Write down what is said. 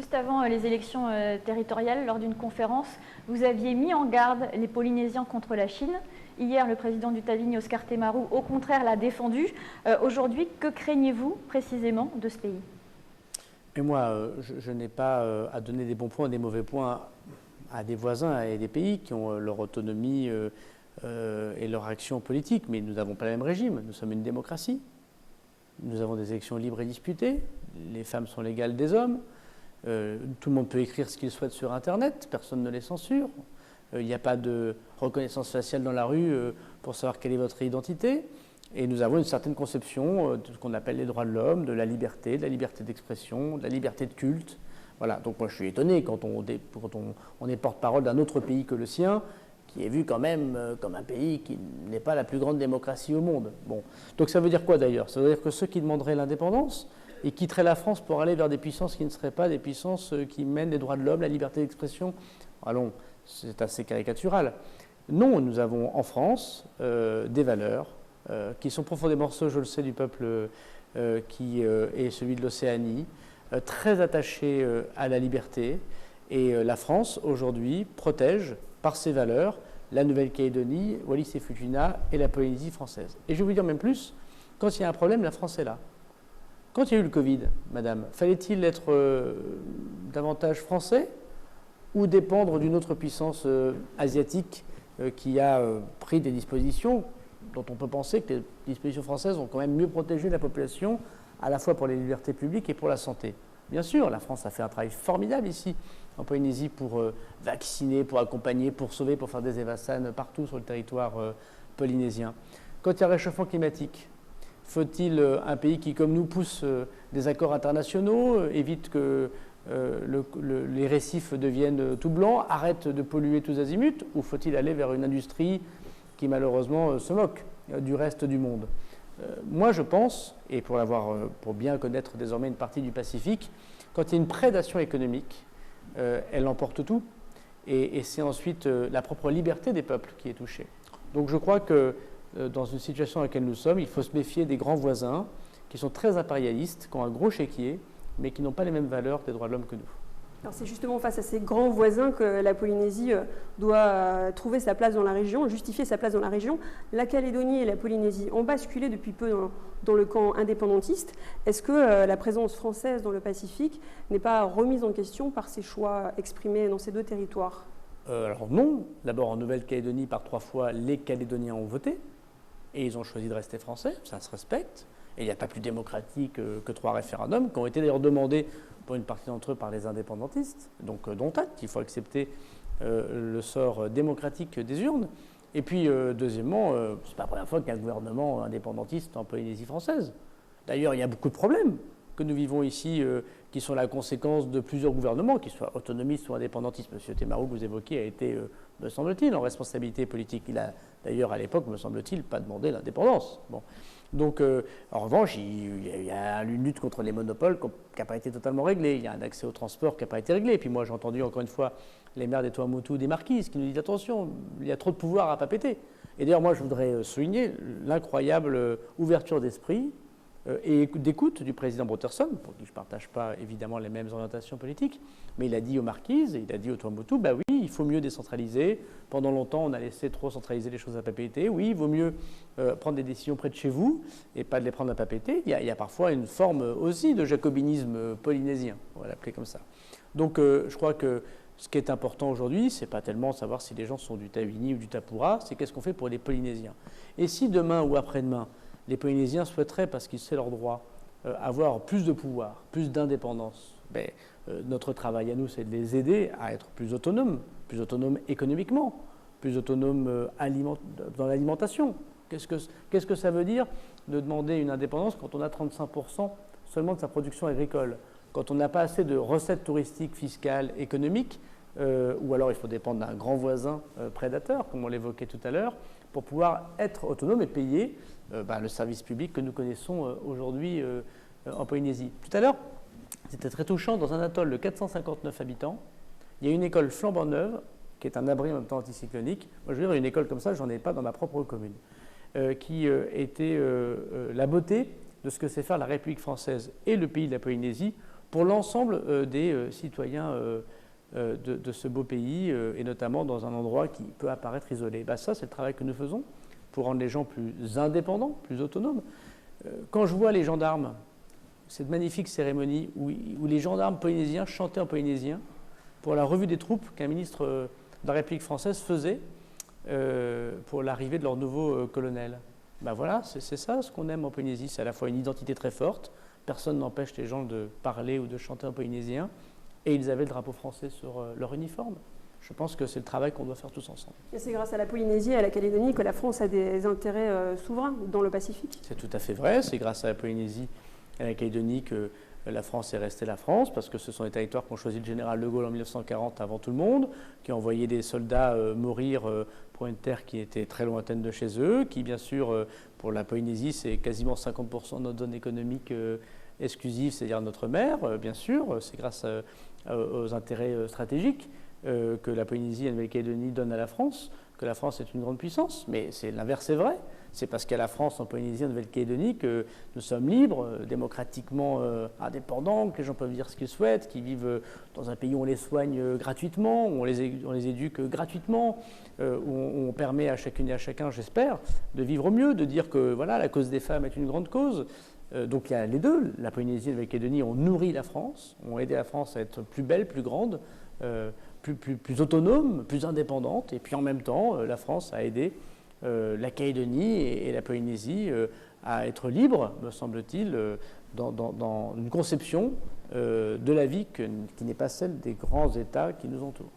juste avant les élections territoriales, lors d'une conférence, vous aviez mis en garde les Polynésiens contre la Chine. Hier, le président du Taveuni, Oscar Temaru, au contraire, l'a défendu. Aujourd'hui, que craignez-vous précisément de ce pays? Et moi, je n'ai pas à donner des bons points ou des mauvais points à des voisins et des pays qui ont leur autonomie et leur action politique, mais nous n'avons pas le même régime. Nous sommes une démocratie. Nous avons des élections libres et disputées. Les femmes sont l'égale des hommes. Tout le monde peut écrire ce qu'il souhaite sur Internet. Personne ne les censure. Il n'y a pas de reconnaissance faciale dans la rue pour savoir quelle est votre identité. Et nous avons une certaine conception de ce qu'on appelle les droits de l'homme, de la liberté d'expression, de la liberté de culte. Voilà. Donc moi je suis étonné quand on est porte-parole d'un autre pays que le sien, qui est vu quand même comme un pays qui n'est pas la plus grande démocratie au monde. Bon. Donc ça veut dire quoi d'ailleurs? Ça veut dire que ceux qui demanderaient l'indépendance et quitteraient la France pour aller vers des puissances qui ne seraient pas des puissances qui mènent les droits de l'homme, la liberté d'expression. Allons, c'est assez caricatural. Non, nous avons en France des valeurs qui sont profondément ceux, je le sais, du peuple qui est celui de l'Océanie, très attaché à la liberté. Et la France, aujourd'hui, protège par ses valeurs la Nouvelle-Calédonie, Wallis et Futuna et la Polynésie française. Et je vais vous dire même plus, quand il y a un problème, la France est là. Quand il y a eu le Covid, madame, fallait-il être davantage français ou dépendre d'une autre puissance asiatique qui a pris des dispositions dont on peut penser que les dispositions françaises ont quand même mieux protégé la population, à la fois pour les libertés publiques et pour la santé? Bien sûr, la France a fait un travail formidable ici, en Polynésie, pour vacciner, pour accompagner, pour sauver, pour faire des évassanes partout sur le territoire polynésien. Quand il y a réchauffement climatique, faut-il un pays qui, comme nous, pousse des accords internationaux, évite que les récifs deviennent tout blancs, arrête de polluer tous azimuts, ou faut-il aller vers une industrie qui malheureusement se moque du reste du monde? Moi je pense, et pour bien connaître désormais une partie du Pacifique, quand il y a une prédation économique, elle emporte tout, et c'est ensuite la propre liberté des peuples qui est touchée. Donc je crois que dans une situation dans laquelle nous sommes, il faut se méfier des grands voisins qui sont très impérialistes, qui ont un gros chéquier, mais qui n'ont pas les mêmes valeurs des droits de l'homme que nous. Alors c'est justement face à ces grands voisins que la Polynésie doit trouver sa place dans la région, justifier sa place dans la région. La Calédonie et la Polynésie ont basculé depuis peu dans le camp indépendantiste. Est-ce que la présence française dans le Pacifique n'est pas remise en question par ces choix exprimés dans ces deux territoires? Alors non. D'abord, en Nouvelle-Calédonie, par 3 fois, les Calédoniens ont voté et ils ont choisi de rester français. Ça se respecte. Et il n'y a pas plus démocratique que 3 référendums, qui ont été d'ailleurs demandés pour une partie d'entre eux par les indépendantistes, donc dont acte, il faut accepter le sort démocratique des urnes. Et puis, deuxièmement, ce n'est pas la première fois qu'il y a un gouvernement indépendantiste en Polynésie française. D'ailleurs, il y a beaucoup de problèmes que nous vivons ici, qui sont la conséquence de plusieurs gouvernements, qu'ils soient autonomistes ou indépendantistes. M. Temaru, que vous évoquez, a été, me semble-t-il, en responsabilité politique. Il a d'ailleurs, à l'époque, me semble-t-il, pas demandé l'indépendance. Bon. Donc, en revanche, il y a une lutte contre les monopoles qui n'a pas été totalement réglée. Il y a un accès au transport qui n'a pas été réglé. Et puis moi, j'ai entendu encore une fois les maires des Tuamotu, des Marquises, qui nous disent attention, il y a trop de pouvoir à pas péter. Et d'ailleurs, moi, je voudrais souligner l'incroyable ouverture d'esprit et d'écoute du président Brotherson, pour qui je ne partage pas évidemment les mêmes orientations politiques, mais il a dit aux Marquises, il a dit aux Tuamotu, bah oui, il faut mieux décentraliser. Pendant longtemps, on a laissé trop centraliser les choses à Papeete. Oui, il vaut mieux prendre des décisions près de chez vous et pas de les prendre à Papeete. Il y a parfois une forme aussi de jacobinisme polynésien, on va l'appeler comme ça. Donc je crois que ce qui est important aujourd'hui, ce n'est pas tellement savoir si les gens sont du Taveuni ou du Tapura, c'est qu'est-ce qu'on fait pour les Polynésiens. Et si demain ou après-demain, les Polynésiens souhaiteraient, parce qu'ils c'est leur droit, avoir plus de pouvoir, plus d'indépendance, notre travail à nous, c'est de les aider à être plus autonomes économiquement, plus autonomes dans l'alimentation. Qu'est-ce que ça veut dire de demander une indépendance quand on a 35% seulement de sa production agricole, quand on n'a pas assez de recettes touristiques, fiscales, économiques, ou alors il faut dépendre d'un grand voisin prédateur, comme on l'évoquait tout à l'heure, pour pouvoir être autonome et payer le service public que nous connaissons aujourd'hui en Polynésie. Tout à l'heure, c'était très touchant, dans un atoll de 459 habitants, il y a une école flambant neuve, qui est un abri en même temps anticyclonique. Moi, je veux dire, une école comme ça, je n'en ai pas dans ma propre commune, qui était la beauté de ce que sait faire la République française et le pays de la Polynésie pour l'ensemble des citoyens de ce beau pays, et notamment dans un endroit qui peut apparaître isolé. Ça, c'est le travail que nous faisons pour rendre les gens plus indépendants, plus autonomes. Quand je vois les gendarmes, cette magnifique cérémonie où les gendarmes polynésiens chantaient en polynésien pour la revue des troupes qu'un ministre de la République française faisait pour l'arrivée de leur nouveau colonel. Voilà, c'est ça ce qu'on aime en Polynésie. C'est à la fois une identité très forte, personne n'empêche les gens de parler ou de chanter en polynésien, et ils avaient le drapeau français sur leur uniforme. Je pense que c'est le travail qu'on doit faire tous ensemble. Et c'est grâce à la Polynésie et à la Calédonie que la France a des intérêts souverains dans le Pacifique. C'est tout à fait vrai. C'est grâce à la Polynésie et à la Calédonie que la France est restée la France, parce que ce sont les territoires qu'ont choisi le général de Gaulle en 1940 avant tout le monde, qui ont envoyé des soldats mourir pour une terre qui était très lointaine de chez eux, qui bien sûr, pour la Polynésie, c'est quasiment 50% de notre zone économique exclusive, c'est-à-dire notre mer, bien sûr. C'est grâce aux intérêts stratégiques que la Polynésie et la Nouvelle-Calédonie donnent à la France, que la France est une grande puissance. Mais l'inverse est vrai. C'est parce qu'à la France, en Polynésie, en Nouvelle-Calédonie, que nous sommes libres, démocratiquement indépendants, que les gens peuvent dire ce qu'ils souhaitent, qu'ils vivent dans un pays où on les soigne gratuitement, où on les éduque gratuitement, où on permet à chacune et à chacun, j'espère, de vivre mieux, de dire que voilà, la cause des femmes est une grande cause. Donc il y a les deux. La Polynésie et la Nouvelle-Calédonie ont nourri la France, ont aidé la France à être plus belle, plus grande, plus autonome, plus indépendante. Et puis en même temps, la France a aidé la Calédonie et la Polynésie à être libres, me semble-t-il, dans une conception de la vie qui n'est pas celle des grands États qui nous entourent.